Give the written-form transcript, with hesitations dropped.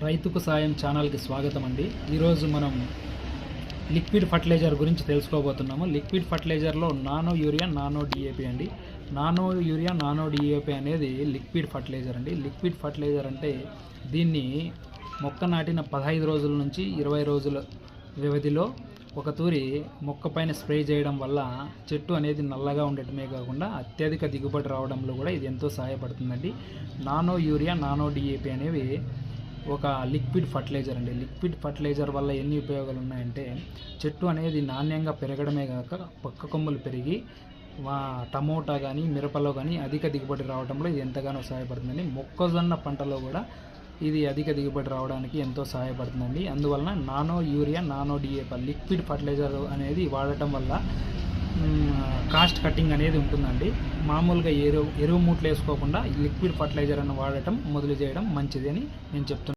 రైతుకు సాయం ఛానల్కి స్వాగతం అండి. ఈరోజు మనం లిక్విడ్ ఫర్టిలైజర్ గురించి తెలుసుకోబోతున్నాము. లిక్విడ్ ఫర్టిలైజర్లో నానో యూరియా, నానో డిఏపి అండి. నానో యూరియా, నానో డిఏపి అనేది లిక్విడ్ ఫర్టిలైజర్ అండి. లిక్విడ్ ఫర్టిలైజర్ అంటే దీన్ని మొక్క నాటిన 15 రోజుల నుంచి 20 రోజుల వ్యవధిలో ఒక తూరి మొక్క పైన స్ప్రే చేయడం వల్ల చెట్టు అనేది నల్లగా ఉండటమే కాకుండా అత్యధిక దిగుబడి రావడంలో కూడా ఇది ఎంతో సహాయపడుతుందండి. నానో యూరియా, నానో డిఏపి అనేవి ఒక లిక్విడ్ ఫర్టిలైజర్ అండి. లిక్విడ్ ఫర్టిలైజర్ వల్ల ఎన్ని ఉపయోగాలు ఉన్నాయంటే చెట్టు అనేది నాణ్యంగా పెరగడమే కాక పక్క కొమ్మలు పెరిగి టమోటా కానీ మిరపలో కానీ అధిక దిగుబడి రావడంలో ఇది ఎంతగానో సహాయపడుతుందండి. మొక్కజొన్న పంటలో కూడా ఇది అధిక దిగుబడి రావడానికి ఎంతో సహాయపడుతుందండి. అందువలన nano urea, nano DAP liquid fertiliser అనేది వాడటం వల్ల కాస్ట్ కట్టింగ్ అనేది ఉంటుందండి. మామూలుగా ఎరువు మూట్లు వేసుకోకుండా లిక్విడ్ ఫర్టిలైజర్ అని వాడటం మొదలు చేయడం మంచిది అని నేను చెప్తున్నాను.